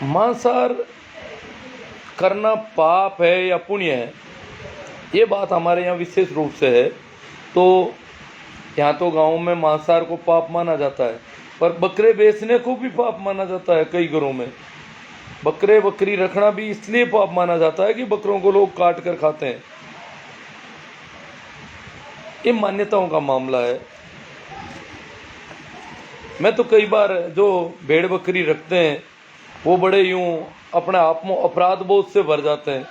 मांसाहार करना पाप है या पुण्य है, ये बात हमारे यहाँ विशेष रूप से है। तो यहाँ तो गाँव में मांसाहार को पाप माना जाता है, पर बकरे बेचने को भी पाप माना जाता है। कई घरों में बकरे बकरी रखना भी इसलिए पाप माना जाता है कि बकरों को लोग काट कर खाते हैं। ये मान्यताओं का मामला है। मैं तो कई बार जो भेड़ बकरी रखते हैं वो बड़े यूं अपने आप में अपराध बोध से भर जाते हैं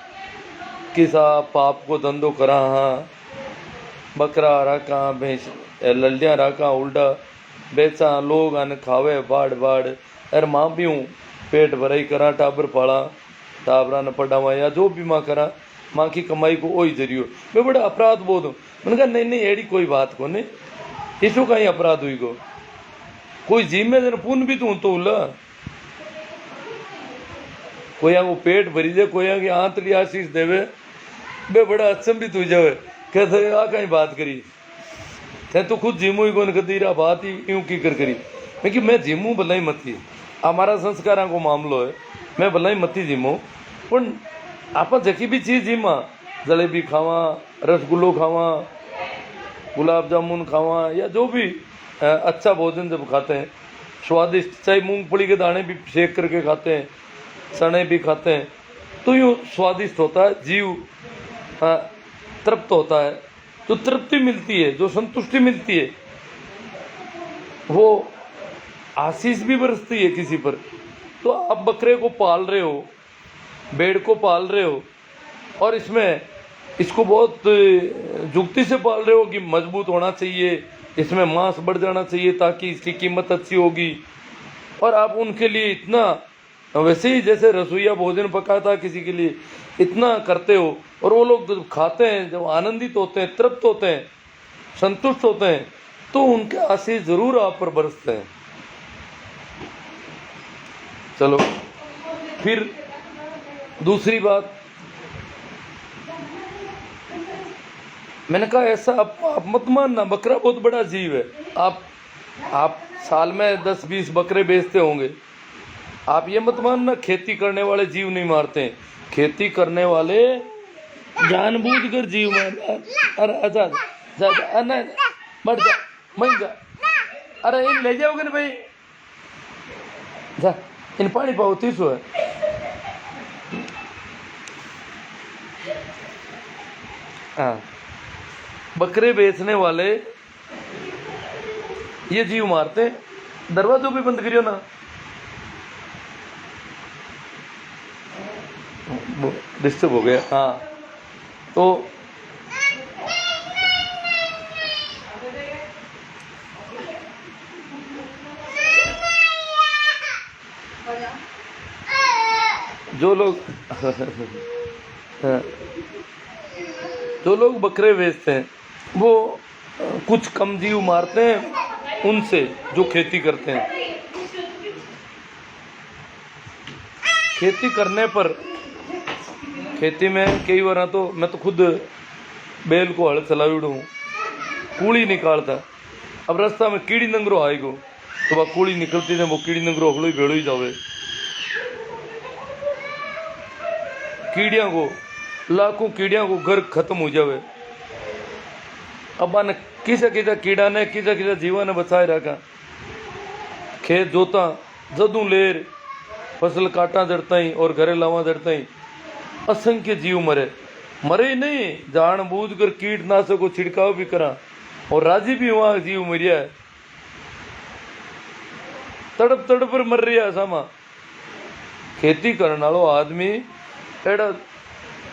कि साहब पाप को धंधो करा, हाँ बकरा रखा, भैंस लल्डियाँ रखा, उल्टा बेचा, लोग आने खावे बाढ़ बाढ़, अरे माँ भी हूँ पेट भराई करा, टाबर पाला, टाबरा न पढ़ावा या जो भी माँ करा, माँ की कमाई को वही जरियो। मैं बड़ा अपराध बोध हूँ। मैंने कहा नहीं एड़ी कोई बात को नहीं, इसो कहीं अपराध हुई को कोई जिम्मे दिन पुन भी तो उल्ला कोई वो पेट भरी दे, कोई की आंतली आशीष देवे, बे बड़ा अचंभित हो जावे, कहते आ कहीं बात करी थे तो खुद जिमू ही कौन कदी रहा बात ही यूं की कर करी। मैं कि मैं जिमू भला ही मती, हमारा संस्कारा को मामलो है, मैं भला ही मती जिमू, पर आप जकी भी चीज़ जिमा, जलेबी खावा, रसगुल्लो खावा, गुलाब जामुन खावा, या जो भी अच्छा भोजन जब खाते हैं स्वादिष्ट, चाहे मूंगफली के दाने भी सेक करके खाते हैं, चने भी खाते हैं, तो यूँ स्वादिष्ट होता है, जीव तृप्त होता है, जो तृप्ति मिलती है, जो संतुष्टि मिलती है, वो आशीष भी बरसती है किसी पर। तो आप बकरे को पाल रहे हो, भेड़ को पाल रहे हो, और इसको बहुत जुक्ति से पाल रहे हो कि मजबूत होना चाहिए, इसमें मांस बढ़ जाना चाहिए ताकि इसकी कीमत अच्छी होगी, और आप उनके लिए इतना, वैसे ही जैसे रसोईया भोजन पकाता किसी के लिए, इतना करते हो, और वो लोग जब खाते हैं, जब आनंदित होते हैं, तृप्त होते हैं, संतुष्ट होते हैं, तो उनके आशीष जरूर आप पर बरसते हैं। चलो फिर दूसरी बात, मैंने कहा ऐसा आप मत मानना, बकरा बहुत बड़ा जीव है। आप साल में 10-20 बकरे बेचते होंगे, आप ये मत मानना खेती करने वाले जीव नहीं मारते हैं। खेती करने वाले जानबूझकर जीव मार, अरे अच्छा बढ़ जा मैं जा, अरे इन ले जाओगे ना भाई, जा इन पानी पाओ 30 है। हाँ, बकरे बेचने वाले ये जीव मारते हैं। दरवाजों भी बंद करियो ना, डिस्टर्ब हो गया। हाँ, तो जो लोग बकरे बेचते हैं वो कुछ कम जीव मारते हैं उनसे जो खेती करते हैं। खेती करने पर, खेती में कई बार तो मैं तो खुद बैल को हल चलावी हूँ, कूड़ी निकालता, अब रास्ता में कीड़ी नंगरो आएगो तो वह कूड़ी निकलती है, वो कीड़ी नंगरो हगलो ही भेड़ो ही जावे, कीड़ियाँ को, लाखों कीड़ियाँ को घर खत्म हो जावे। अब ने किसा कीड़ा ने किसा जीवा ने बचाए रखा, खेत जोता जदू लेर, फसल काटा जड़ता ही और घरे लावा जड़ता ही, असंख्य जीव मरे ही नहीं, जानबूझ कर कीटनाशक को छिड़काव भी करा और राजी भी हुआ, जीव मरिया है, तड़प पर मर रहा है सामा। खेती करने वालों आदमी एड़ा,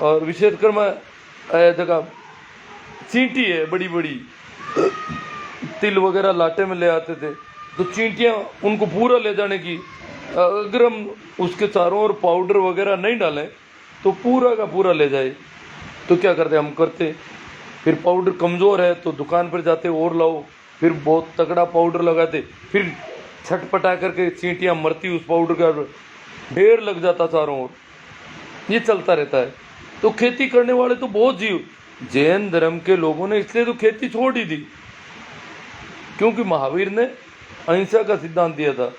और विशेषकर मैं जगह चींटी है बड़ी बड़ी, तिल वगैरह लाटे में ले आते थे, तो चींटियाँ उनको पूरा ले जाने की, अगर हम उसके चारों ओर पाउडर वगैरह नहीं डालें तो पूरा का पूरा ले जाए, तो क्या करते हम करते, फिर पाउडर कमज़ोर है तो दुकान पर जाते और लाओ, फिर बहुत तगड़ा पाउडर लगाते, फिर छटपटा करके चींटियाँ मरती, उस पाउडर का ढेर लग जाता चारों ओर, ये चलता रहता है। तो खेती करने वाले तो बहुत जीव, जैन धर्म के लोगों ने इसलिए तो खेती छोड़ ही दी, क्योंकि महावीर ने अहिंसा का सिद्धांत दिया था।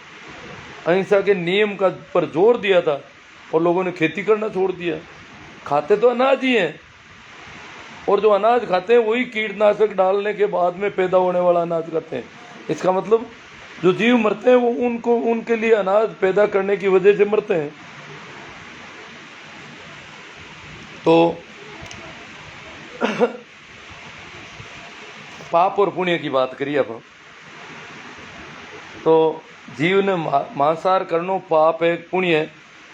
अहिंसा के नियम का पर जोर दिया था और लोगों ने खेती करना छोड़ दिया। खाते तो अनाज ही हैं, और जो अनाज खाते हैं वही कीटनाशक डालने के बाद में पैदा होने वाला अनाज खाते हैं। इसका मतलब जो जीव मरते हैं वो उनको उनके लिए अनाज पैदा करने की वजह से मरते हैं। तो पाप और पुण्य की बात करिए अब। तो जीव ने मांसाहार करनो पाप है पुण्य है,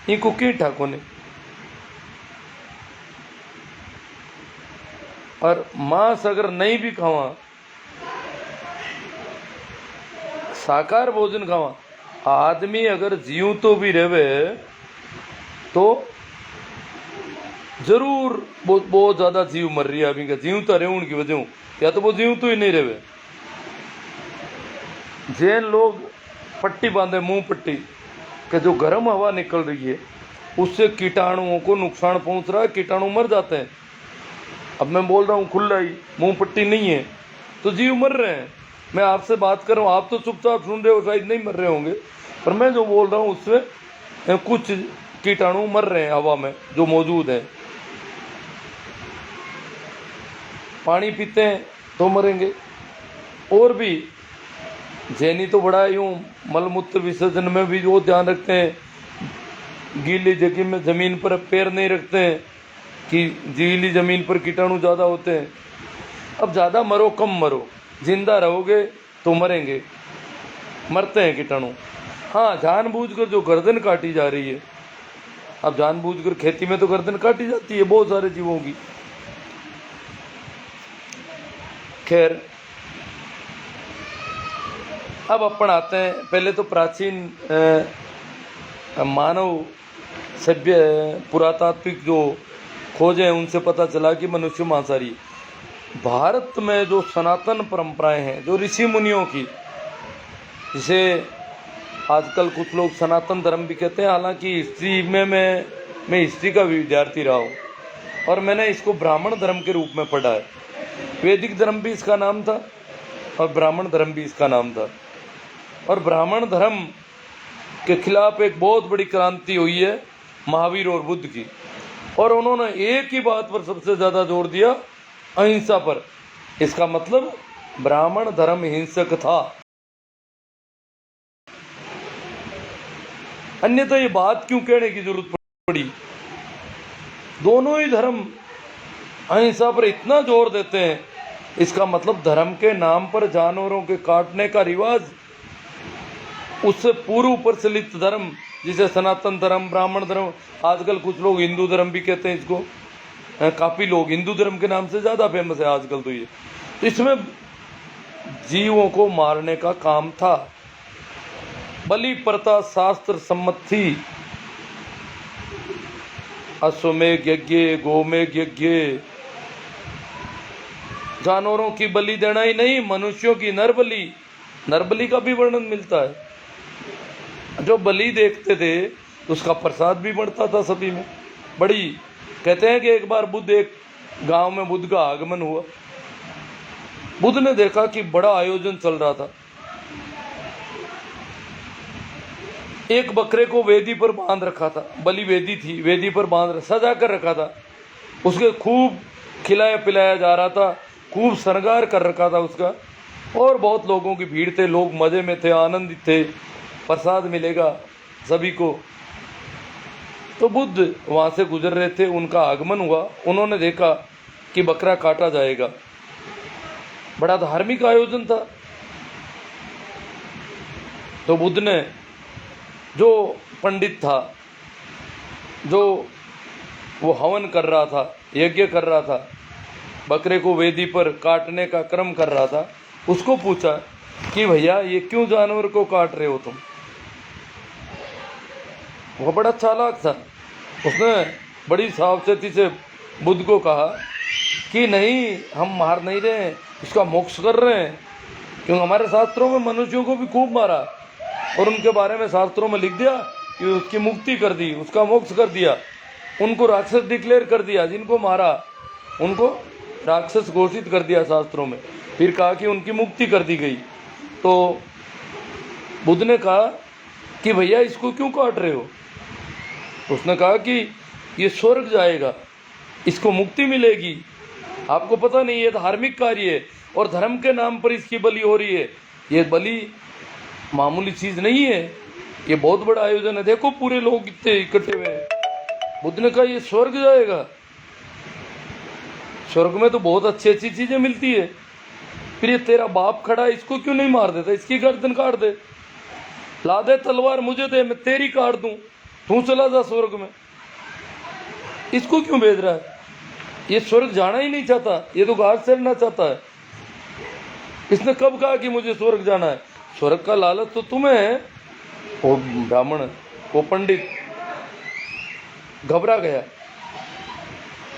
इनको की ठाको ने। और मांस अगर नहीं भी खावा, शाकाहार भोजन खावा, आदमी अगर जीव तो भी रहे तो जरूर बहुत ज्यादा जीव मर रही है अभी का। जीव तो रहे उनकी वजह, या तो वो जीव तो ही नहीं रहे। जैन लोग पट्टी बांधे, मुंह पट्टी, कि जो गर्म हवा निकल रही है उससे कीटाणुओं को नुकसान पहुंच रहा है, कीटाणु मर जाते हैं। अब मैं बोल रहा हूँ खुला ही, मुंह पट्टी नहीं है तो जीव मर रहे हैं। मैं आपसे बात कर रहा हूँ, आप तो चुपचाप सुन रहे हो, शायद नहीं मर रहे होंगे, पर मैं जो बोल रहा हूँ उससे कुछ कीटाणु मर रहे हैं हवा में जो मौजूद हैं। पानी पीते हैं तो मरेंगे। और भी जैनी तो बड़ा यूँ मलमूत्र विसर्जन में भी वो ध्यान रखते हैं, गीली जगह में ज़मीन पर पैर नहीं रखते हैं कि गीली ज़मीन पर कीटाणु ज़्यादा होते हैं। अब ज़्यादा मरो कम मरो, जिंदा रहोगे तो मरेंगे, मरते हैं कीटाणु। हाँ, जानबूझकर जो गर्दन काटी जा रही है, अब जानबूझकर खेती में तो गर्दन काटी जाती है बहुत सारे जीवों की। खैर, अब अपन आते हैं, पहले तो प्राचीन मानव सभ्य पुरातात्विक जो खोज हैं उनसे पता चला कि मनुष्य मांसाहारी। भारत में जो सनातन परंपराएं हैं, जो ऋषि मुनियों की, जिसे आजकल कुछ लोग सनातन धर्म भी कहते हैं, हालांकि हिस्ट्री में मैं हिस्ट्री का विद्यार्थी रहा हूँ और मैंने इसको ब्राह्मण धर्म के रूप में पढ़ा है। वैदिक धर्म भी इसका नाम था और ब्राह्मण धर्म भी इसका नाम था। और ब्राह्मण धर्म के खिलाफ एक बहुत बड़ी क्रांति हुई है महावीर और बुद्ध की, और उन्होंने एक ही बात पर सबसे ज़्यादा जोर दिया, अहिंसा पर। इसका मतलब ब्राह्मण धर्म हिंसक था, अन्यथा ये बात क्यों कहने की जरूरत पड़ी। दोनों ही धर्म अहिंसा पर इतना जोर देते हैं, इसका मतलब धर्म के नाम पर जानवरों के काटने का रिवाज, उससे पूर्व प्रचलित धर्म जिसे सनातन धर्म, ब्राह्मण धर्म, आजकल कुछ लोग हिंदू धर्म भी कहते हैं इसको, काफ़ी लोग हिंदू धर्म के नाम से ज़्यादा फेमस है आजकल तो ये। इसमें जीवों को मारने का काम था। बलि प्रथा शास्त्र सम्मत थी। अश्वमेघ यज्ञ, गोमेघ यज्ञ, जानवरों की बलि देना ही नहीं, मनुष्यों की नरबली का भी वर्णन मिलता है। जो बलि देखते थे उसका प्रसाद भी बढ़ता था सभी में। बड़ी कहते हैं कि एक बार बुद्ध, एक गांव में बुद्ध का आगमन हुआ। बुद्ध ने देखा कि बड़ा आयोजन चल रहा था। एक बकरे को वेदी पर बांध रखा था, बलि वेदी थी, वेदी पर सजा कर रखा था। उसके खूब खिलाया पिलाया जा रहा था, खूब श्रृंगार कर रखा था उसका, और बहुत लोगों की भीड़ थे, लोग मजे में थे, आनंदित थे, प्रसाद मिलेगा सभी को। तो बुद्ध वहाँ से गुजर रहे थे, उनका आगमन हुआ। उन्होंने देखा कि बकरा काटा जाएगा। बड़ा धार्मिक आयोजन था। तो बुद्ध ने, जो पंडित था, जो वो हवन कर रहा था, यज्ञ कर रहा था, बकरे को वेदी पर काटने का क्रम कर रहा था, उसको पूछा कि भैया ये क्यों जानवर को काट रहे हो तुम। वो बड़ा चालाक था, उसने बड़ी सावधानी से बुद्ध को कहा कि नहीं, हम मार नहीं रहे हैं, उसका मोक्ष कर रहे हैं। क्योंकि हमारे शास्त्रों में मनुष्यों को भी खूब मारा और उनके बारे में शास्त्रों में लिख दिया कि उसकी मुक्ति कर दी, उसका मोक्ष कर दिया, उनको राक्षस डिक्लेयर कर दिया, जिनको मारा उनको राक्षस घोषित कर दिया शास्त्रों में। फिर कहा कि उनकी मुक्ति कर दी गई। तो बुद्ध ने कहा कि भैया इसको क्यों काट रहे हो। उसने कहा कि ये स्वर्ग जाएगा, इसको मुक्ति मिलेगी, आपको पता नहीं, ये धार्मिक कार्य है और धर्म के नाम पर इसकी बलि हो रही है। ये बलि मामूली चीज नहीं है, ये बहुत बड़ा आयोजन है, देखो पूरे लोग इतने इकट्ठे हुए हैं। बुद्ध ने कहा ये स्वर्ग जाएगा, स्वर्ग में तो बहुत अच्छी अच्छी चीजें मिलती है, फिर ये तेरा बाप खड़ा है, इसको क्यों नहीं मार देता, इसकी गर्दन काट दे, ला दे तलवार मुझे दे, मैं तेरी काट दूं, तू चला जा स्वर्ग में, इसको क्यों भेज रहा है। ये स्वर्ग जाना ही नहीं चाहता, ये तो घास चढ़ना चाहता है। इसने कब कहा कि मुझे स्वर्ग जाना है, स्वर्ग का लालच तो तुम्हें है। वो ब्राह्मण, वो पंडित घबरा गया।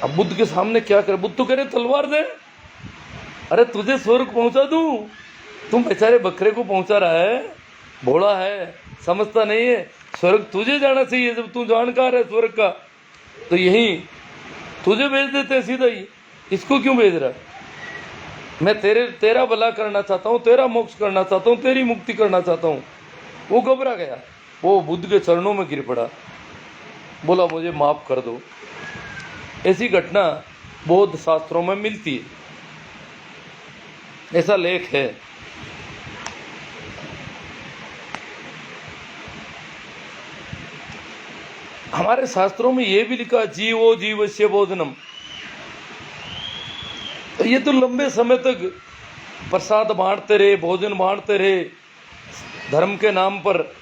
अब बुद्ध के सामने क्या करे, बुद्ध तो कह रहे तलवार दे, अरे तुझे स्वर्ग पहुंचा दूं, तुम बेचारे बकरे को पहुंचा रहा है, भोला है, समझता नहीं है, स्वर्ग तुझे जाना चाहिए, जब तू जानकार है स्वर्ग का, तो यही तुझे भेज देते हैं सीधा ही, इसको क्यों भेज रहा है। मैं तेरा भला करना चाहता हूँ, तेरा मोक्ष करना चाहता हूँ, तेरी मुक्ति करना चाहता हूँ। वो घबरा गया, वो बुद्ध के चरणों में गिर पड़ा, बोला मुझे माफ कर दो। ऐसी घटना बौद्ध शास्त्रों में मिलती है, ऐसा लेख है। हमारे शास्त्रों में यह भी लिखा जीवो जीवस्य भोजनम। तो ये तो लंबे समय तक प्रसाद बांटते रहे, भोजन बांटते रहे धर्म के नाम पर,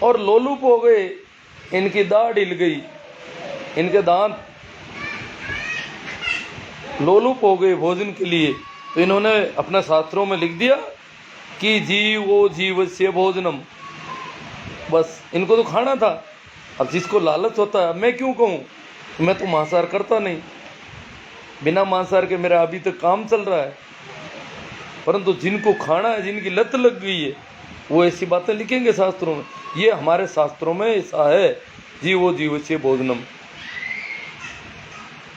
और लोलुप हो गए, इनकी दाढ़ हिल गई, इनके दांत लोलुप हो गए भोजन के लिए। तो इन्होंने अपने शास्त्रों में लिख दिया कि जीवो जीवस्य भोजनम, बस इनको तो खाना था। अब जिसको लालच होता है, मैं क्यों कहूँ, मैं तो मांसाहार करता नहीं, बिना मांसाहार के मेरा अभी तक काम चल रहा है, परंतु जिनको खाना है, जिनकी लत लग गई है, वो ऐसी बातें लिखेंगे शास्त्रों में। ये हमारे शास्त्रों में ऐसा है, जीवो जीवस्य भोजनम।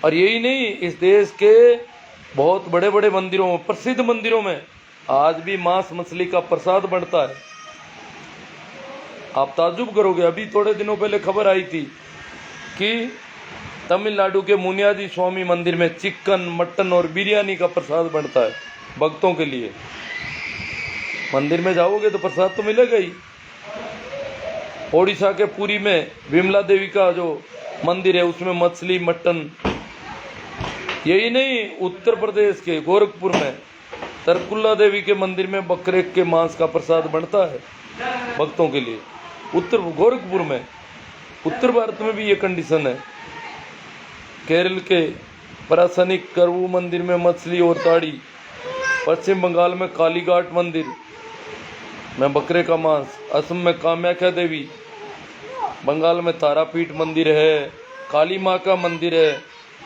और यही नहीं, इस देश के बहुत बड़े बड़े मंदिरों में, प्रसिद्ध मंदिरों में आज भी मांस मछली का प्रसाद बनता है। आप ताज्जुब करोगे, अभी थोड़े दिनों पहले खबर आई थी कि तमिलनाडु के मुनियादी स्वामी मंदिर में चिकन, मटन और बिरयानी का प्रसाद बनता है भक्तों के लिए। मंदिर में जाओगे तो प्रसाद तो मिलेगा ही। ओडिशा के पुरी में विमला देवी का जो मंदिर है, उसमें मछली, मटन। यही नहीं, उत्तर प्रदेश के गोरखपुर में तरकुल्ला देवी के मंदिर में बकरे के मांस का प्रसाद बनता है भक्तों के लिए। उत्तर गोरखपुर में, उत्तर भारत में भी ये कंडीशन है। केरल के परासनिक करवू मंदिर में मछली और ताड़ी, पश्चिम बंगाल में कालीघाट मंदिर में बकरे का मांस, असम में कामाख्या देवी, बंगाल में तारापीठ मंदिर है, काली माँ का मंदिर है।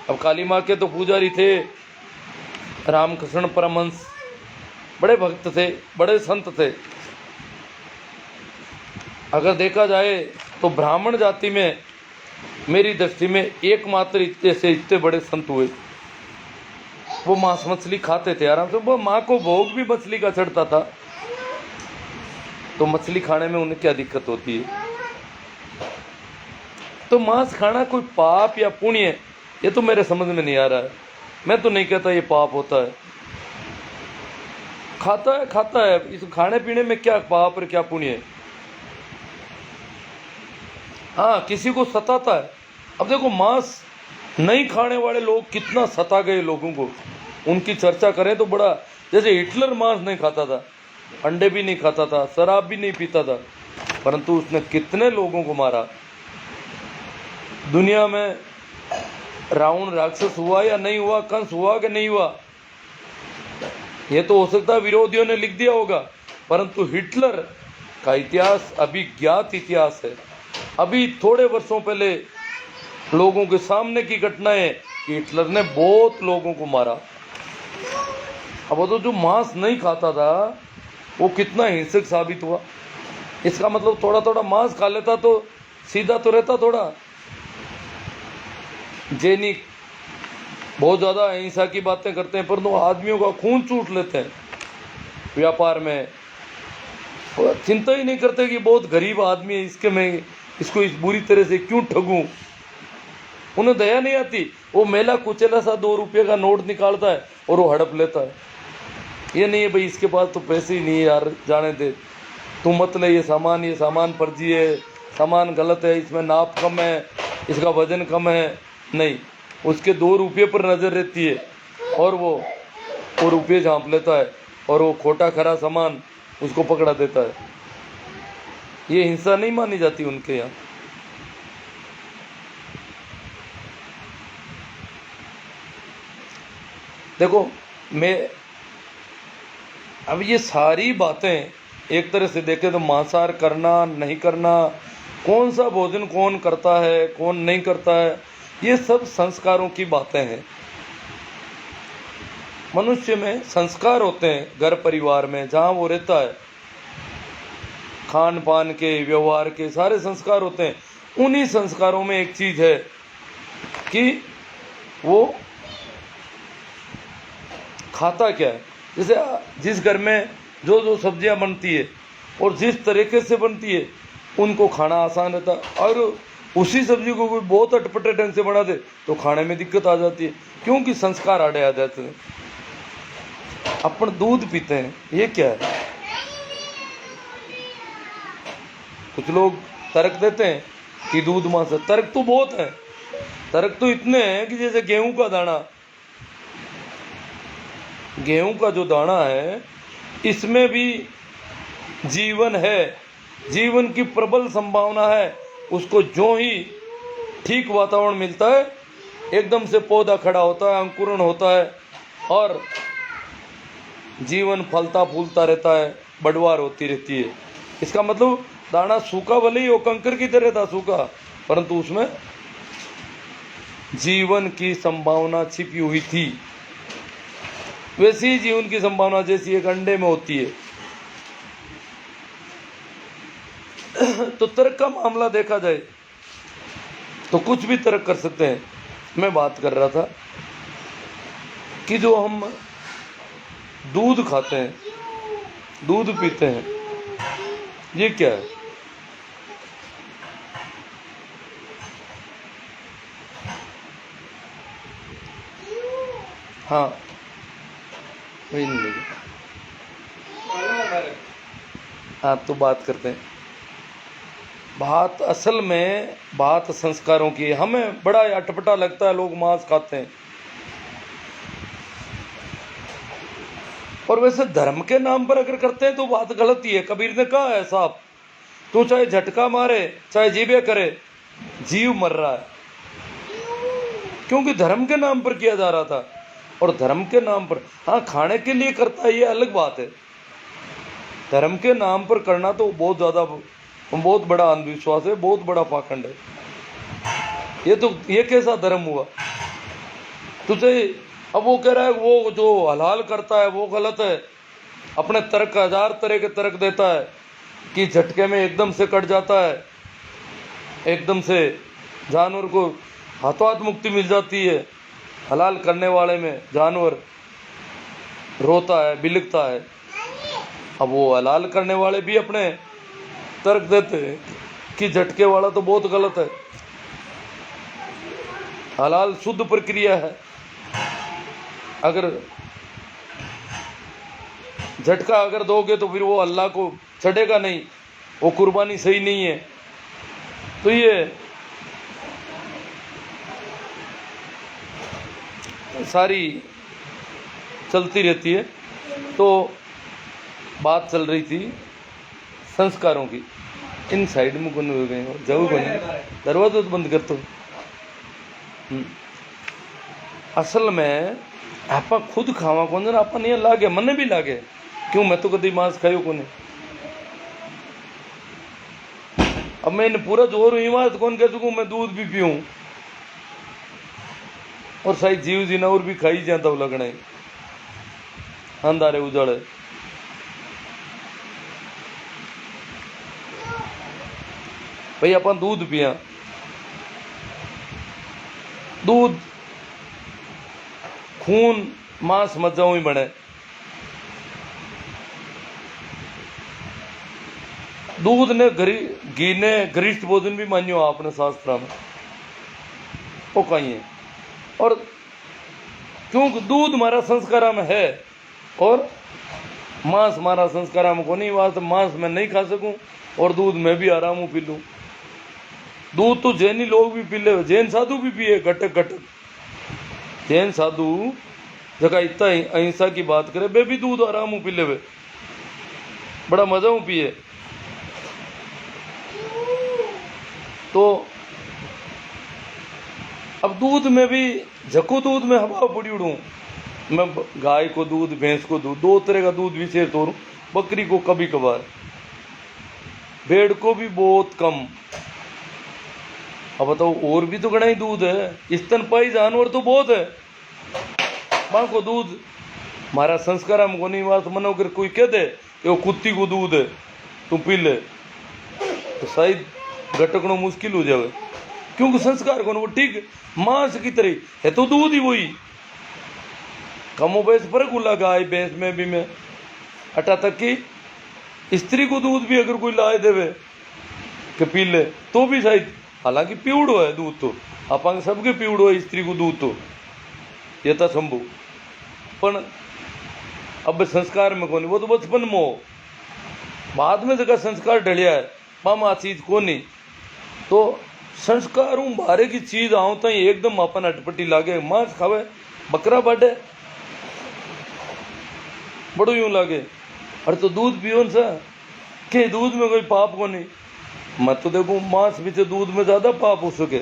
अब काली माँ के तो पुजारी थे रामकृष्ण परमहंस, बड़े भक्त थे, बड़े संत थे। अगर देखा जाए तो ब्राह्मण जाति में मेरी दृष्टि में एकमात्र इतने बड़े संत हुए, वो मांस मछली खाते थे आराम से। वो माँ को भोग भी मछली का चढ़ता था, तो मछली खाने में उन्हें क्या दिक्कत होती है। तो मांस खाना कोई पाप या पुण्य है, ये तो मेरे समझ में नहीं आ रहा है। मैं तो नहीं कहता ये पाप होता है, खाता है। इस खाने पीने में क्या पाप और क्या पुण्य है। हाँ, किसी को सताता है। अब देखो, मांस नहीं खाने वाले लोग कितना सता गए लोगों को, उनकी चर्चा करें तो बड़ा, जैसे हिटलर मांस नहीं खाता था, अंडे भी नहीं खाता था, शराब भी नहीं पीता था, परंतु उसने कितने लोगों को मारा। दुनिया में रावण राक्षस हुआ या नहीं हुआ, कंस हुआ कि नहीं हुआ, ये तो हो सकता है विरोधियों ने लिख दिया होगा, परंतु हिटलर का इतिहास अभी ज्ञात इतिहास है। अभी थोड़े वर्षों पहले लोगों के सामने की घटनाएं कि हिटलर ने बहुत लोगों को मारा। अब वो तो जो मांस नहीं खाता था वो कितना हिंसक साबित हुआ। इसका मतलब थोड़ा थोड़ा मांस खा लेता तो सीधा तो रहता थोड़ा। जैनिक बहुत ज़्यादा अहिंसा की बातें करते हैं, परंतु आदमियों का खून चूट लेते हैं व्यापार में, और चिंता ही नहीं करते कि बहुत गरीब आदमी है, इसके मैं इसको इस बुरी तरह से क्यों ठगूं। उन्हें दया नहीं आती। वो मेला कुचेला सा 2 रुपये का नोट निकालता है और वो हड़प लेता है। ये नहीं है भाई इसके पास तो पैसे ही नहीं है यार, जाने दे, तू मत ले ये सामान फर्जी है, सामान गलत है, इसमें नाप कम है, इसका वजन कम है। नहीं, उसके 2 रुपये पर नज़र रहती है और वो रुपये झाँप लेता है और वो खोटा खरा सामान उसको पकड़ा देता है। ये हिंसा नहीं मानी जाती उनके यहाँ। देखो मैं अब ये सारी बातें एक तरह से देखें तो मांसाहार करना नहीं करना, कौन सा भोजन कौन करता है कौन नहीं करता है, ये सब संस्कारों की बातें हैं। मनुष्य में संस्कार होते हैं घर परिवार में जहाँ वो रहता है, खान पान के व्यवहार के सारे संस्कार होते हैं। उन्हीं संस्कारों में एक चीज़ है कि वो खाता क्या है। जैसे जिस घर में जो जो सब्जियां बनती है और जिस तरीके से बनती है उनको खाना आसान रहता है, और उसी सब्जी को कोई बहुत अटपटे ढंग से बना दे तो खाने में दिक्कत आ जाती है, क्योंकि संस्कार आड़े आ जाते हैं। अपन दूध पीते हैं, ये क्या है? कुछ लोग तर्क देते हैं कि दूध मांस है। तर्क तो बहुत है, तर्क तो इतने हैं कि जैसे गेहूं का दाना, गेहूं का जो दाना है इसमें भी जीवन है, जीवन की प्रबल संभावना है। उसको जो ही ठीक वातावरण मिलता है एकदम से पौधा खड़ा होता है, अंकुरण होता है और जीवन फलता फूलता रहता है, बढ़वार होती रहती है। इसका मतलब दाना सूखा भले ही वो कंकर की तरह था सूखा, परंतु उसमें जीवन की संभावना छिपी हुई थी। वैसी ही जीवन की संभावना जैसी एक अंडे में होती है। तो तर्क का मामला देखा जाए तो कुछ भी तर्क कर सकते हैं। मैं बात कर रहा था कि जो हम दूध खाते हैं, दूध पीते हैं, ये क्या है? हाँ वही नहीं लगे। हाँ तो बात करते हैं। बात असल में बात संस्कारों की है। हमें बड़ा अटपटा लगता है लोग मांस खाते हैं, और वैसे धर्म के नाम पर अगर करते हैं तो बात गलत ही है। कबीर ने कहा है साहब, तू चाहे झटका मारे चाहे जीवे करे, जीव मर रहा है, क्योंकि धर्म के नाम पर किया जा रहा था। और धर्म के नाम पर, हाँ खाने के लिए करता है ये अलग बात है। धर्म के नाम पर करना तो बहुत बड़ा अंधविश्वास है, बहुत बड़ा पाखंड है। ये कैसा धर्म हुआ? तुझे अब वो कह रहा है वो जो हलाल करता है वो गलत है, अपने तर्क 1000 तरह के तर्क देता है कि झटके में एकदम से कट जाता है, एकदम से जानवर को हाथों हाथ मुक्ति मिल जाती है। हलाल करने वाले में जानवर रोता है, बिलखता है। अब वो हलाल करने वाले भी अपने तर्क देते हैं कि झटके वाला तो बहुत गलत है, हलाल शुद्ध प्रक्रिया है, अगर झटका अगर दोगे तो फिर वो अल्लाह को चढ़ेगा नहीं, वो कुर्बानी सही नहीं है। तो ये सारी चलती रहती है। तो बात चल रही थी संस्कारों की। इन साइड में कौन हो गए जाऊ कौन, दरवाजा तो बंद कर तो। असल में आप खुद खावा कौन, आप नहीं लागे, मन भी लागे क्यों? मैं तो कभी मांस खायो कौन। अब मैं पूरा जोर हुई बात कौन कह सकूँ मैं दूध भी पीऊँ, और सही जीव जिनावर भी खाई जाता हो लगना है अंधारे उजाड़े। भाई अपन दूध पिया, दूध खून मांस मज्जाओं ही बने। दूध ने घी ने गरिष्ठ भोजन भी मान्यो आपने शास्त्र में, वो कहीं है। और क्योंकि दूध हमारा संस्कार में है और मांस हमारा संस्कार में को नहीं, वास्ते मांस मैं नहीं खा सकूं और दूध मैं भी आराम हूं पी लूं। दूध तो जैनी लोग भी पी ले, जैन साधु भी पिए घटक घटक। जैन साधु जगह इतना अहिंसा की बात करे, वे भी दूध आराम हूं पी ले, बड़ा मजा हूं पिए। तो अब दूध में भी झको दूध में हवा पड़ी उड़ू, मैं गाय को दूध भैंस को दूध, दो तरह का दूध विशेष तोड़ू, बकरी को कभी कभार, भेड़ को भी बहुत कम। अब बताओ और भी तो घना ही दूध है, स्तनपाई जानवर तो बहुत है, मां को दूध हमारा संस्कार हमको नहीं। बात मनो कर कोई कह दे वो कुत्ती को दूध है तू पी ले, तो शायद घटकना मुश्किल हो जाए, क्योंकि संस्कार को वो ठीक मांस की तरह है, तो दूध ही वही कमो बेस फर्क उला गाय भैंस में भी में अटा तक की स्त्री को दूध भी अगर कोई लाए देवे कि पी ले तो भी शायद, हालांकि पीवड़ो है दूध तो आप सबके पीवड़ो है, स्त्री को दूध तो यथा संभव, पर अब संस्कार में कोनी, वो तो बचपन में हो, बाद में जगह संस्कार ढलिया है मामा चीज को नहीं। तो संस्कार हूँ बारे की चीज आऊं तो एकदम अपन अटपटी लागे, मांस खावे बकरा बाटे बड़ो यूं लागे, अरे तो दूध पियो सा के दूध में कोई पाप को नहीं। मैं तो देखूं मांस भी तो दूध में ज्यादा पाप हो सके।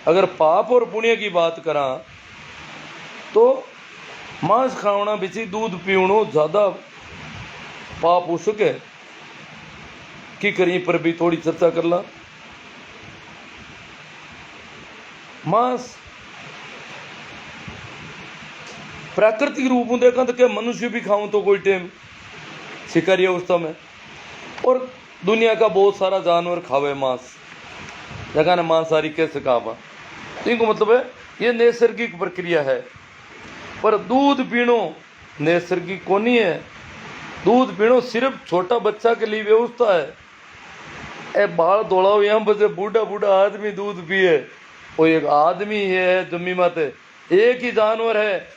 अगर पाप और पुण्य की बात करा तो मांस खावना बिची दूध पीवणो ज्यादा पाप हो सके की करी, पर भी थोड़ी चर्चा कर ला। मांस प्राकृतिक रूप में देखा तो क्या मनुष्य भी खाऊं तो कोई टाइम शिकारी अवस्था में, और दुनिया का बहुत सारा जानवर खावे मांस, जगह ने मांसाहारी कैसे कहा, इनको मतलब है ये नैसर्गिक प्रक्रिया है। पर दूध पीणो नैसर्गिक को नहीं है, दूध पीणो सिर्फ छोटा बच्चा के लिए व्यवस्था है। ए बाल दौड़ाओ यहाँ बजे बूढ़ा बूढ़ा आदमी दूध पिए, वो एक आदमी है जमी माते, एक ही जानवर है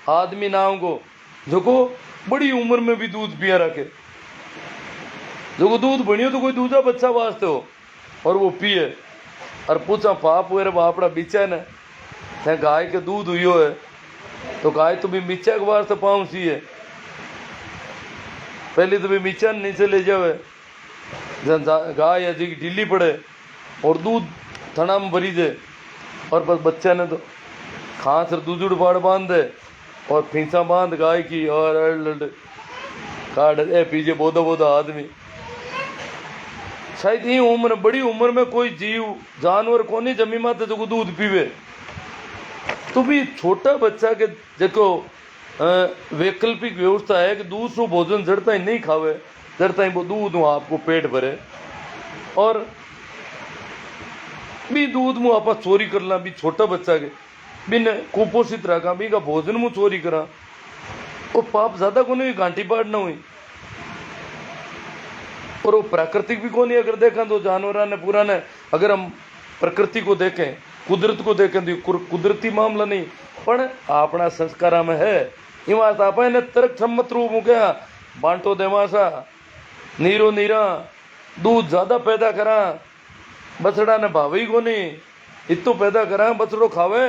आदमी नाम को जो को बड़ी उम्र में भी दूध पिया रखे, जो को दूध बनियो तो कोई दूसरा बच्चा वास्ते हो और वो पिए। और पूछा पाप हुए रे बापड़ा बीचा ने गाय के दूध हुई है, तो गाय तो भी मीचा के वास्ते पाँव सी है, पहले तो भी मीचा नीचे ले जावे, गाय अजी की ढीली पड़े और दूध थना में भरी जाए, और बस बच्चा ने तो खांस और दूध उड़पाड़ बांध दे और फीसा बांध गाय की और काट ए पीछे बोधा बोधा आदमी। शायद ये उम्र बड़ी उम्र में कोई जीव जानवर को नहीं जमी माते जो दूध पीवे, तो भी छोटा बच्चा के देखो वैकल्पिक व्यवस्था है कि दूसरो भोजन जड़ता ही नहीं खावे, जड़ता ही वो दूध में आपको पेट भरे, और भी दूध मुँह आप चोरी करना भी छोटा बच्चा के बिन कुपोषित रखा भी का भोजन मुँह चोरी करा, वो पाप ज्यादा को नहीं घाटी पाट ना हुई, और वो प्राकृतिक भी को नहीं। अगर देखा तो जानवर ने पूरा ने, अगर हम प्रकृति को देखें कुदरत को देखें तो कुदरती मामला नहीं, पर अपना संस्कार में है ये बात आप तर्क सम्मत रूप में क्या बांटो देवासा नीरो नीरा दूध ज्यादा पैदा करा, बछड़ा ने भावी को नहीं इतो पैदा करा, बछड़ो खावे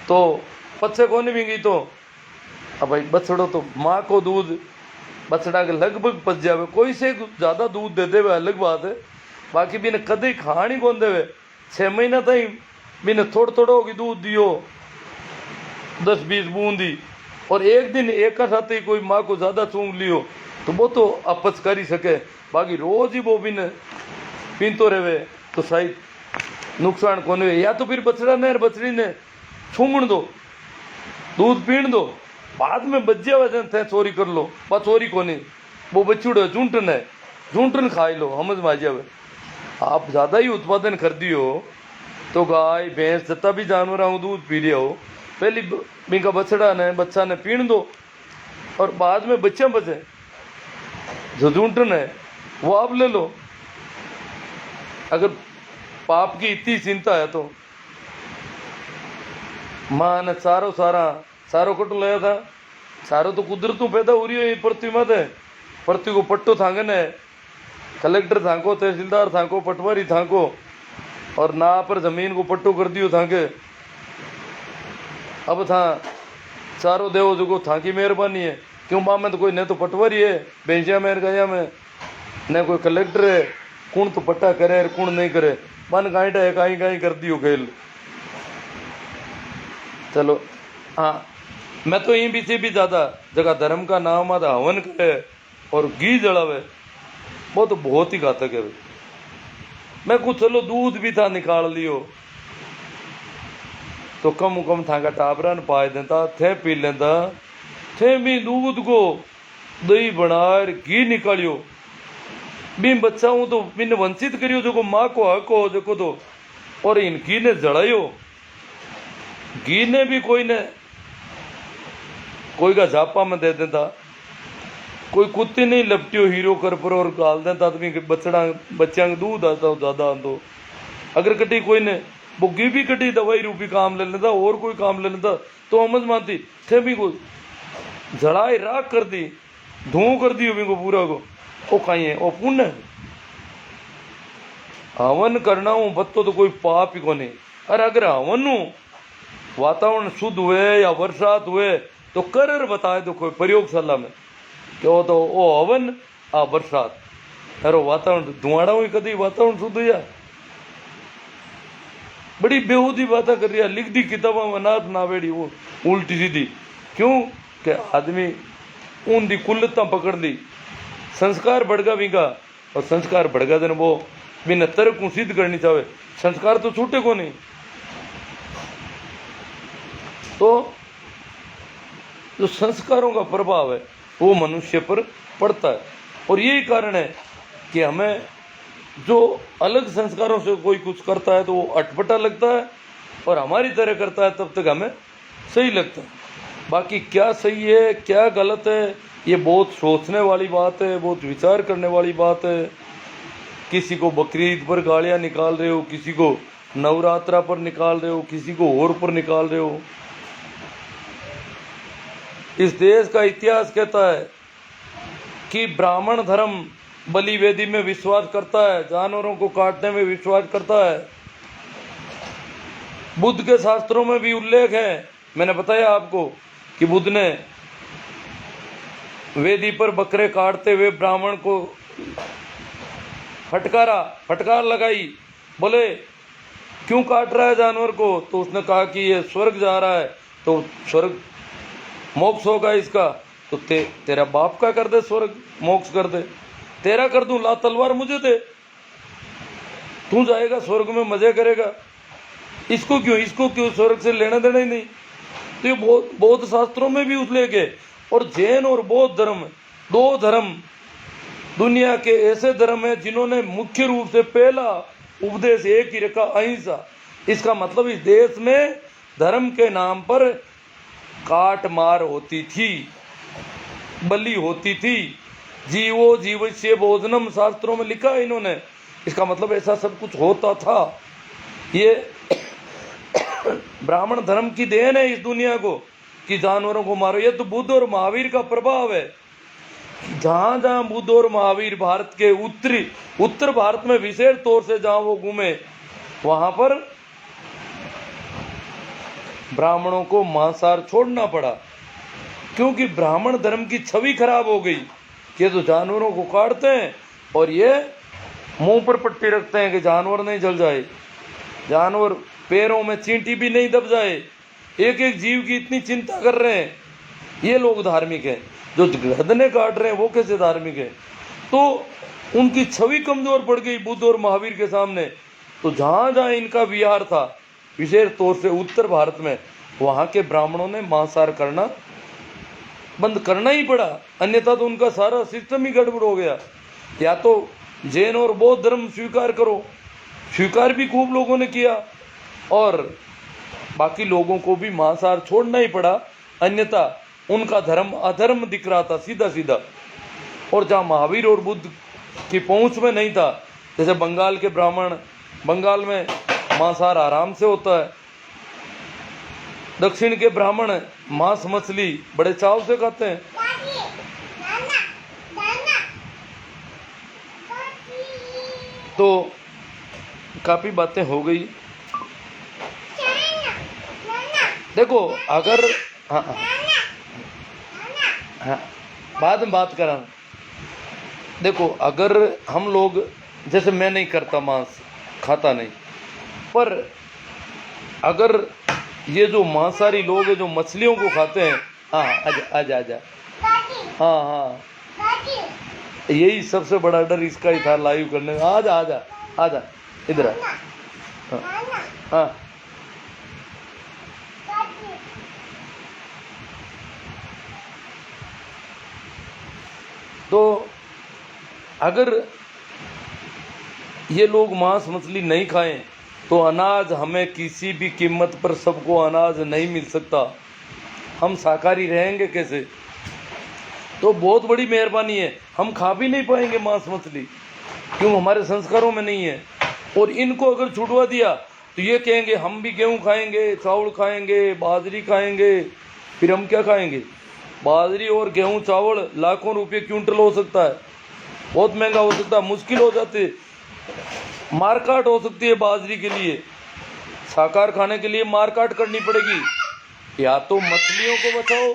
तो पच्चे को नहीं भी तो अब भाई बछड़ो तो माँ को दूध बछड़ा के लगभग पच जावे, कोई से ज्यादा दूध दे देवे अलग बात है, बाकी भी ने कदे खानी कौन देवे, 6 महीना तक भी ने थोड़ा थोड़ा होगी दूध दियो 10-20 बूंदी, और एक दिन एक का साथ ही कोई माँ को ज्यादा चूंग लियो तो वो तो अपच कर ही सके, बाकी रोज ही वो भी ने पीनतो रहे तो शायद नुकसान कौन है। या तो फिर बछड़ा ने बछड़ी ने छूंगण दो दूध पीण दो, बाद में बज्जिया वजन थे चोरी कर लो, बा चोरी को नहीं वो बच्चुड़ झूंटन है, झूंटन खाई लो समझ में आ जावे। आप ज़्यादा ही उत्पादन कर दियो तो गाय भैंस जितना भी जानवर आऊँ दूध पी लिया हो, पहली बिका बछड़ा ने बच्चा ने पीण दो, और बाद में बच्चा बचे जो झूंटन है वो आप ले लो। अगर पाप की इतनी चिंता है तो माँ ने सारो कटो लाया था। सारो तो कुदरत में पैदा हो रही है पृथ्वी मत है। पृथ्वी को पट्टो थांगन है, कलेक्टर थांको, तहसीलदार थांको, पटवारी थांको, और ना पर जमीन को पट्टो कर दियो थांके। अब था चारों देव जो था की मेहरबानी है, क्यों माँ में तो कोई न तो पटवारी है बेंजिया मेहर गया में, न कोई कलेक्टर है, कौन तो पट्टा करे कौन नहीं करे, मन गाइटा है काई काई कर दियो खेल। चलो हाँ, मैं तो यहीं पीछे भी ज़्यादा जगह धर्म का नाम आधा हवन करे और घी जलावे, वो तो बहुत ही घातक है। मैं कुछ चलो दूध भी था निकाल लियो तो कम था का टाबरा पाए देता थे, पी लेता थे भी दूध को दही बनार घी निकालियो भी बच्चा हूं तो बिन वंचित करियो जो माँ को हक हो जो तो, और इन घी ने जड़ायो। घी ने भी कोई का झापा में दे देता, कोई कुत्ते नहीं लपटियो हीरो कर पर और गाल देता आदमी के बच्चा दूध आता हो ज्यादा तो। अगर कटी कोई ने वो घी भी कटी दवाई रूपी काम ले लेता और कोई काम ले लेता तो हमद मानती थे भी को जड़ाई राख कर दी, धुआं कर दी को पूरा को, वो कहीं है वो पुण्य है। हवन करना हूं बत्तो तो कोई पाप ही को नहीं। अरे अगर हवन वातावरण शुद्ध हुए या बरसात हुए तो कर बताए तो कोई प्रयोगशाला में क्यों तो ओ हवन आ बरसात, अरे वातावरण धुआड़ा हुई कभी वातावरण शुद्ध हुआ। बड़ी बेहूदी बातें कर रही है, लिख दी किताबों में नाथ नावेड़ी वो उल्टी सीधी, क्यों कि आदमी ऊंधी कुल्लता पकड़ ली, संस्कार बढ़गा विगा, और संस्कार बढ़गा देने वो बिना तर्क को सिद्ध करनी चाहे, संस्कार तो छूटे को नहीं। तो जो संस्कारों का प्रभाव है वो मनुष्य पर पड़ता है, और यही कारण है कि हमें जो अलग संस्कारों से कोई कुछ करता है तो वो अटपटा लगता है, और हमारी तरह करता है तब तक हमें सही लगता है। बाकी क्या सही है क्या गलत है ये बहुत सोचने वाली बात है, बहुत विचार करने वाली बात है। किसी को बकरीद पर गालियाँ निकाल रहे हो, किसी को नवरात्रा पर निकाल रहे हो, किसी को और पर निकाल रहे हो। इस देश का इतिहास कहता है कि ब्राह्मण धर्म बलि वेदी में विश्वास करता है, जानवरों को काटने में विश्वास करता है। बुद्ध के शास्त्रों में भी उल्लेख है, मैंने बताया आपको कि बुद्ध ने वेदी पर बकरे काटते हुए ब्राह्मण को फटकार लगाई, बोले क्यों काट रहा है जानवर को, तो उसने कहा कि ये स्वर्ग जा रहा है तो स्वर्ग मोक्ष होगा इसका, तो तेरा बाप का कर दे, स्वर्ग मोक्ष कर दे, तेरा कर दूं, ला तलवार मुझे दे, तू जाएगा स्वर्ग में मजे करेगा, इसको क्यों स्वर्ग से लेना देना ही नहीं। तो ये बौद्ध शास्त्रों में भी उल्लेख है। और जैन और बौद्ध धर्म, दो धर्म दुनिया के ऐसे धर्म है जिन्होंने मुख्य रूप से पहला उपदेश एक ही रखा, अहिंसा। इसका मतलब इस देश में धर्म के नाम पर काट मार होती थी, बलि होती थी, जीवो जीवस्य भोजनम शास्त्रों में लिखा है इन्होंने। इसका मतलब ऐसा सब कुछ होता था। ये ब्राह्मण धर्म की देन है इस दुनिया को कि जानवरों को मारो। ये तो बुद्ध और महावीर का प्रभाव है। जहां जहां बुद्ध और महावीर भारत के उत्तर भारत में विशेष तौर से जहां वो घूमे वहां पर ब्राह्मणों को मांसाहार छोड़ना पड़ा, क्योंकि ब्राह्मण धर्म की छवि खराब हो गई कि तो जानवरों को काटते हैं और ये मुंह पर पट्टी रखते हैं कि जानवर नहीं जल जाए, जानवर पैरों में चींटी भी नहीं दब जाए, एक एक जीव की इतनी चिंता कर रहे हैं। ये लोग धार्मिक हैं। जो गर्दनें काट रहे हैं वो कैसे धार्मिक है। तो उनकी छवि कमजोर पड़ गई बुद्ध और महावीर के सामने। तो जहां जहां इनका विहार था, विशेष तौर से उत्तर भारत में, वहां के ब्राह्मणों ने मांसाहार करना बंद करना ही पड़ा, अन्यथा तो उनका सारा सिस्टम ही गड़बड़ हो गया। या तो जैन और बौद्ध धर्म स्वीकार करो, स्वीकार भी खूब लोगों ने किया, और बाकी लोगों को भी मांसाहार छोड़ना ही पड़ा, अन्यथा उनका धर्म अधर्म दिख रहा था सीधा सीधा। और जहाँ महावीर और बुद्ध कि पहुंच में नहीं था। जैसे बंगाल के ब्राह्मण, बंगाल में मांसाहार आराम से होता है। दक्षिण के ब्राह्मण मांस मछली बड़े चाव से खाते हैं। तो काफी बातें हो गई। देखो अगर हाँ हाँ बाद में बात करा। देखो अगर हम लोग, जैसे मैं नहीं करता मांस, खाता नहीं, पर अगर ये जो मांसाहारी लोग हैं जो मछलियों को खाते हैं, हाँ आजा आजा आजा, हाँ हाँ यही सबसे बड़ा डर इसका ही था लाइव करने में। आजा आजा आजा इधर आ। हाँ तो अगर ये लोग मांस मछली नहीं खाएं तो अनाज हमें किसी भी कीमत पर सबको अनाज नहीं मिल सकता। हम शाकाहारी रहेंगे कैसे? तो बहुत बड़ी मेहरबानी है, हम खा भी नहीं पाएंगे मांस मछली, क्यों? हमारे संस्कारों में नहीं है। और इनको अगर छुड़वा दिया तो ये कहेंगे हम भी गेहूं खाएंगे, चावल खाएंगे, बाजरी खाएंगे, फिर हम क्या खाएंगे? बाजरी और गेहूं चावल लाखों रुपए क्विंटल हो सकता है, बहुत महंगा हो सकता है, मुश्किल हो जाती है, मारकाट हो सकती है बाजरी के लिए। शाकाहार खाने के लिए मारकाट करनी पड़ेगी, या तो मछलियों को बचाओ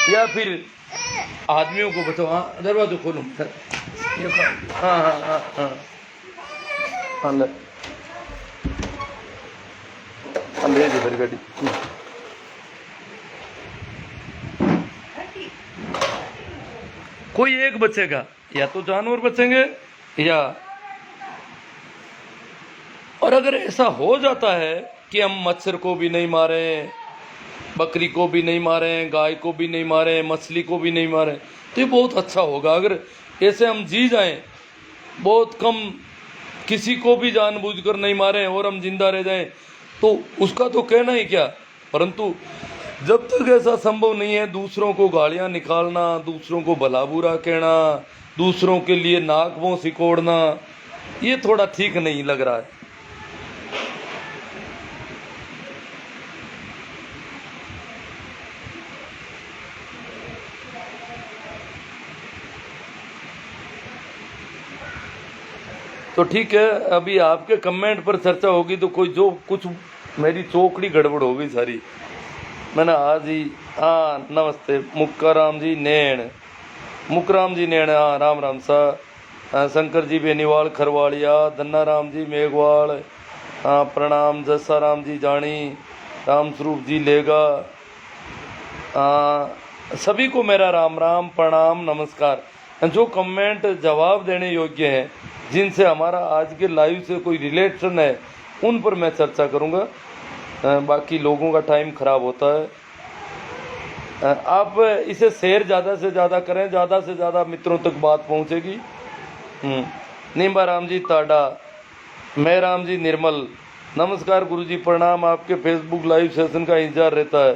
या फिर आदमियों को बचाओ। हाँ दरवाजा खोलो। हाँ हाँ हाँ हाँ हाँ ले इधर गाड़ी। कोई एक बचेगा, या तो जानवर बचेंगे या, और अगर ऐसा हो जाता है कि हम मच्छर को भी नहीं मारें, बकरी को भी नहीं मारें, गाय को भी नहीं मारें, मछली को भी नहीं मारें, तो ये बहुत अच्छा होगा। अगर ऐसे हम जी जाएं, बहुत कम, किसी को भी जानबूझकर नहीं मारें और हम जिंदा रह जाएं, तो उसका तो कहना ही क्या। परंतु जब तक ऐसा संभव नहीं है, दूसरों को गालियां निकालना, दूसरों को भला बुरा कहना, दूसरों के लिए नाक मुंह सिकोड़ना, ये थोड़ा ठीक नहीं लग रहा है। तो ठीक है, अभी आपके कमेंट पर चर्चा होगी तो कोई जो कुछ मेरी चौकड़ी गड़बड़ हो गई सारी। मैंने आज ही, हाँ नमस्ते मुक्काराम जी नैण, मुकराम जी नैण, हाँ राम राम सा, शंकर जी बेनीवाल खरवाड़िया, धन्ना राम जी मेघवाल, हाँ प्रणाम, जसा राम जी जानी, राम स्वरूप जी लेगा, सभी को मेरा राम राम प्रणाम नमस्कार। जो कमेंट जवाब देने योग्य हैं, जिनसे हमारा आज के लाइव से कोई रिलेशन है, उन पर मैं चर्चा करूंगा। बाकी लोगों का टाइम खराब होता है। आप इसे शेयर ज़्यादा से ज़्यादा करें, ज़्यादा से ज़्यादा मित्रों तक बात पहुंचेगी। नींबा राम जी ताडा, मैं राम जी निर्मल, नमस्कार गुरुजी प्रणाम। आपके फेसबुक लाइव सेशन का इंतजार रहता है।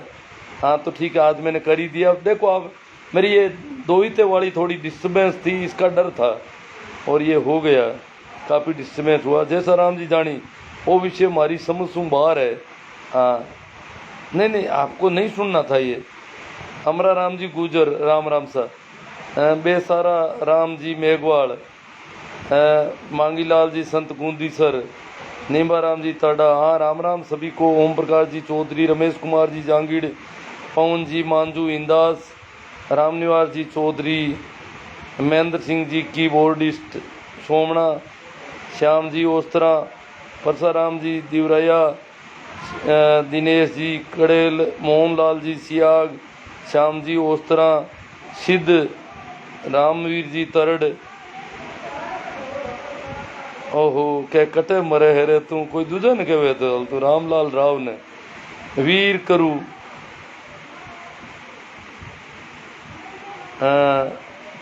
हाँ तो ठीक है, आज मैंने कर ही दिया। अब देखो, आप मेरी ये दोहिते वाली थोड़ी डिस्टर्बेंस थी, इसका डर था और ये हो गया, काफ़ी डिस्टर्बेंस हुआ। जैसा राम जी जानी वो विषय हमारी समझ सुन बाहर है। हाँ नहीं नहीं, आपको नहीं सुनना था ये। हमारा राम जी गुजर, राम राम सा, बेसारा राम जी मेघवाल, मांगीलाल जी संत गूंदी सर, नींबा राम जी ताडा, हाँ राम राम सभी को। ओम प्रकाश जी चौधरी, रमेश कुमार जी जांगीड़, पवन जी मांझू इंदास, रामनिवास जी चौधरी, महेंद्र सिंह जी कीबोर्डिस्ट, सोमना, श्याम जी ओस्तरा, परसाराम जी दिवराया, दिनेश जी कड़ेल, मोहनलाल जी सियाग, श्याम जी ओस्तरा, सिद्ध, रामवीर जी तरड़। ओहो क्या कटे मरे है रे तू, कोई दूजा ने कहे तो रामलाल राव ने वीर करू,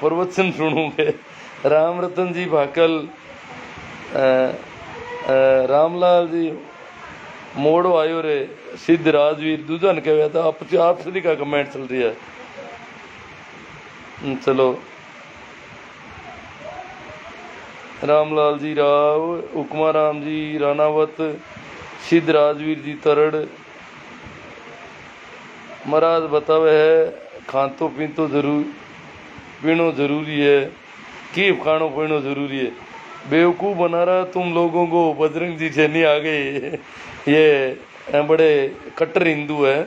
प्रवचन सुनूंगे। राम रतन जी भाकल, रामलाल जी मोड़ो आयो रे, सिद्ध राजवीर दूजा ने कहे था। आप सभी का कमेंट चल रही है। चलो रामलाल जी राव, उकमा राम जी रानावत, सिद्ध राजवीर जी तरड़। महाराज बतावे है खातो पीतो जरूर पीनो जरूरी है, की खानो पीनो जरूरी है। बेवकूफ़ बना रहा तुम लोगों को। बजरंग जी सैनी आ गए, ये बड़े कट्टर हिंदू है,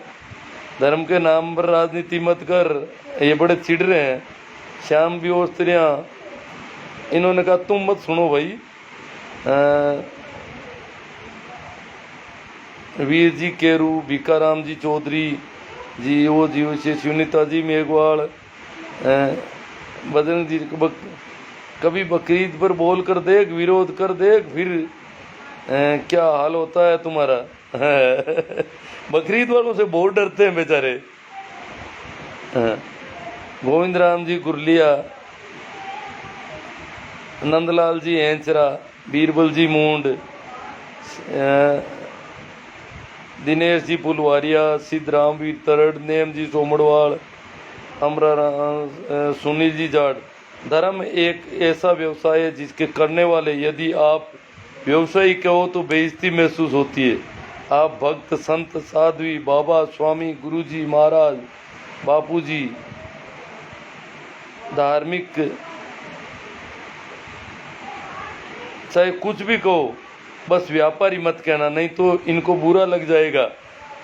धर्म के नाम पर राजनीति मत कर, ये बड़े चिढ़ रहे हैं। श्याम भी और स्त्रियाँ, इन्होंने कहा तुम मत सुनो भाई। वीर जी केरू, भीकाराम जी चौधरी जी, वो जी से सुनीता जी मेघवाल, बजरंग जी कभी बकरीद पर बोल कर देख, विरोध कर देख, फिर क्या हाल होता है तुम्हारा। बकरीद वालों से बहुत डरते हैं बेचारे। गोविंद राम जी गुरलिया, नंदलाल जी एंचरा, बीरबल जी मूंड, दिनेश जी पुलवारिया, सिद्ध रामवीर तरड़, नेम जी सोमड़वाल, अमरा सुनील जी जाट। धर्म एक ऐसा व्यवसाय है जिसके करने वाले यदि आप व्यवसायी कहो तो बेइज्जती महसूस होती है। आप भक्त, संत, साध्वी, बाबा, स्वामी, गुरुजी, महाराज, बापूजी, धार्मिक, चाहे कुछ भी कहो, बस व्यापारी मत कहना, नहीं तो इनको बुरा लग जाएगा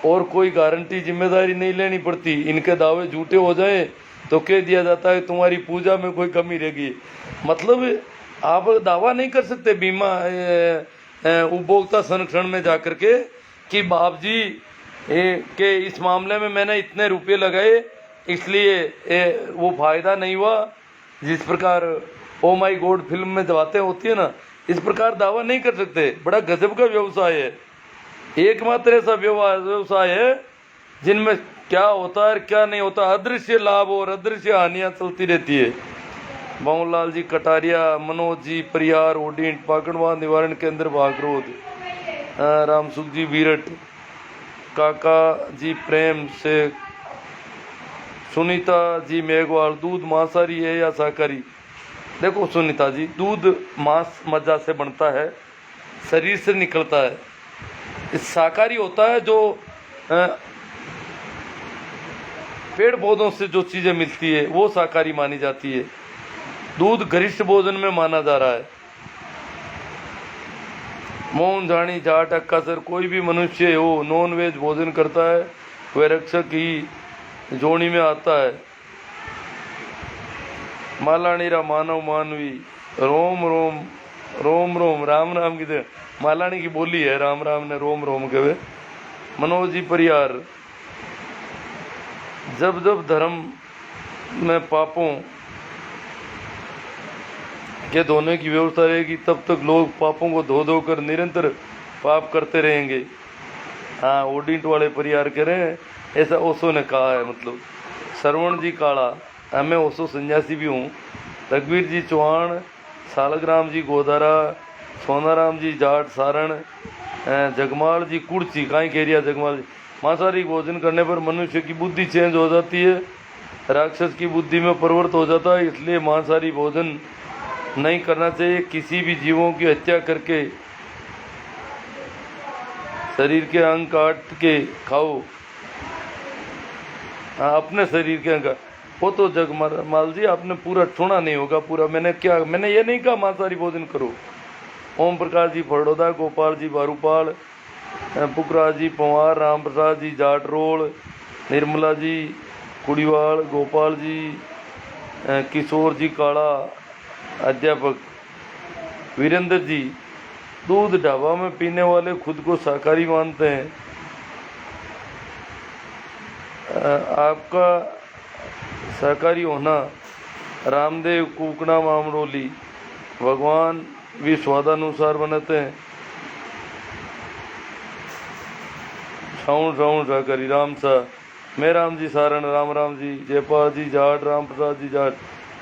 और कोई गारंटी जिम्मेदारी नहीं लेनी पड़ती। इनके दावे झूठे हो जाए तो कह दिया जाता है तुम्हारी पूजा में कोई कमी रहेगी। मतलब आप दावा नहीं कर सकते बीमा उपभोक्ता संरक्षण में जाकर के कि बाप जी के इस मामले में मैंने इतने रुपए लगाए इसलिए वो फायदा नहीं हुआ। जिस प्रकार ओ माई गॉड फिल्म में बातें होती है ना, इस प्रकार दावा नहीं कर सकते। बड़ा गजब का व्यवसाय है, एकमात्र ऐसा व्यवसाय है जिनमें क्या होता है क्या नहीं होता, अदृश्य लाभ और अदृश्य हानियां चलती रहती है। बाबूलाल जी कटारिया, मनोज जी परियार ओडिंट, पाकड़वा निवारण केंद्र भागरोद, रामसुख जी बीरट, काका जी प्रेम से, सुनीता जी मेघवाल। दूध मांसाहारी है या शाकाहारी? देखो सुनीता जी, दूध मांस मज्जा से बनता है, शरीर से निकलता है। इस शाकाहारी होता है जो पेड़ पौधों से जो चीजें मिलती है वो शाकाहारी मानी जाती है। दूध गरिष्ठ भोजन में माना जा रहा है। मोहन झाणी जाट अक्कासर, कोई भी मनुष्य हो नॉन वेज भोजन करता है वह रक्षक ही जोड़ी में आता है। मालानीरा मानव मानवी, रोम रोम रोम रोम राम राम की दे मालानी की बोली है, राम राम ने रोम रोम कहे। मनोज जी परियार, जब जब धर्म में पापों के धोने की व्यवस्था रहेगी तब तक लोग पापों को धो धो कर निरंतर पाप करते रहेंगे। हाँ, ओडिंट वाले परियार कह रहे हैं, ऐसा ओशो ने कहा है। मतलब श्रवण जी काला, मैं ओशो सन्यासी भी हूँ। रघुवीर जी चौहान, सालग्राम जी गोदारा, सोनाराम जी जाट सारण, जगमाल जी कुर्ची, कहीं कह रिया जगमाल जी। मांसाहारी भोजन करने पर मनुष्य की बुद्धि चेंज हो जाती है, राक्षस की बुद्धि में परिवर्तन हो जाता है, इसलिए मांसाहारी भोजन नहीं करना चाहिए। किसी भी जीवों की हत्या करके शरीर के अंग काट के खाओ, हाँ अपने शरीर के अंग, वो तो जगमाल जी आपने पूरा सुना नहीं होगा पूरा। मैंने ये नहीं कहा मांसाहारी भोजन करो। ओम प्रकाश जी फड़ोदा, गोपाल जी बारूपाल, पुखराज जी पंवार, राम प्रसाद जी जाट रोल, निर्मला जी कुड़ीवाल, गोपाल जी, किशोर जी काला अध्यापक, वीरेंद्र जी। दूध ढाबा में पीने वाले खुद को शाकाहारी मानते हैं। आपका शाकाहारी होना, रामदेव कुकड़ा मामरोली, भगवान भी स्वादानुसार बनाते हैं। श्रावण शाकाहारी, राम सा, मैं राम जी सारण, राम राम जी, जयपाल जी जाट, राम प्रसाद जी जाट।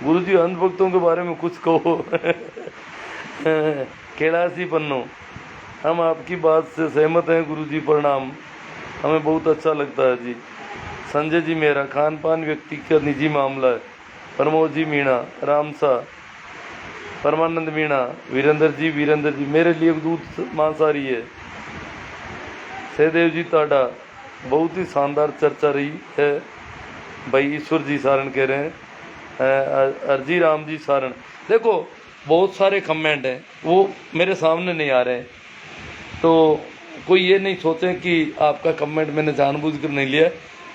गुरु जी अंध भक्तों के बारे में कुछ कहो। कैलाशी पन्नो, हम आपकी बात से सहमत हैं गुरु जी, प्रणाम, हमें बहुत अच्छा लगता है जी। संजय जी मेरा, खान पान व्यक्ति का निजी मामला है। प्रमोद जी मीणा, रामसा, परमानंद मीणा, वीरेंद्र जी मेरे लिए दूध मांसाहारी है। सहदेव जी ताड़ा बहुत ही शानदार चर्चा रही है भाई। ईश्वर जी सारण कह रहे हैं, अर्जी राम जी सारण। देखो बहुत सारे कमेंट हैं वो मेरे सामने नहीं आ रहे हैं, तो कोई ये नहीं सोचे कि आपका कमेंट मैंने जानबूझकर नहीं लिया।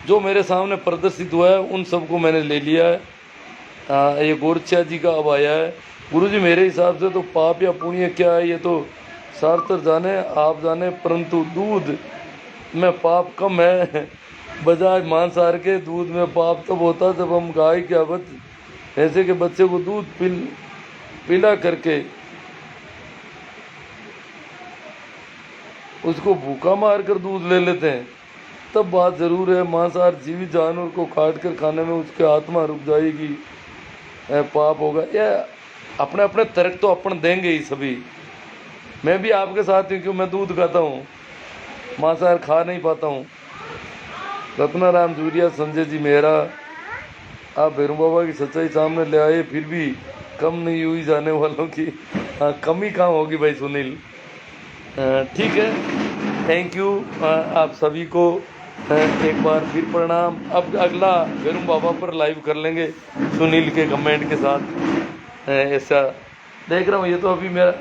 जो मेरे सामने प्रदर्शित हुआ है उन सबको मैंने ले लिया है। ये गोरछिया जी का अब आया है। गुरुजी मेरे हिसाब से तो पाप या पुण्य क्या है ये तो शास्त्र जाने आप जाने, परंतु दूध में पाप कम है बजाय मांसाहार के। दूध में पाप तब होता जब हम गाय के ऐसे के बच्चे को दूध पिला करके उसको भूखा मार कर दूध ले लेते हैं, तब बात ज़रूर है। मांसाहार जीवित जानवर को काट कर खाने में उसकी आत्मा रुक जाएगी, पाप होगा। यह अपने अपने तर्क तो अपन देंगे ही सभी। मैं भी आपके साथ हूँ क्यों, मैं दूध खाता हूँ, मांसाहार खा नहीं पाता हूँ। रत्नाराम जूरिया, संजय जी मेहरा, आप भैरू बाबा की सच्चाई सामने ले आए, फिर भी कम नहीं हुई जाने वालों की। हाँ, कमी कहाँ होगी भाई सुनील। ठीक है, थैंक यू आप सभी को एक बार फिर प्रणाम। अब अगला भैरू बाबा पर लाइव कर लेंगे सुनील के कमेंट के साथ। ऐसा देख रहा हूँ, ये तो अभी मेरा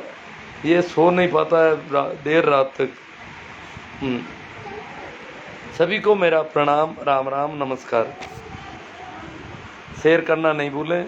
ये सो नहीं पाता है देर रात तक। सभी को मेरा प्रणाम, राम राम, नमस्कार। शेयर करना नहीं भूलें।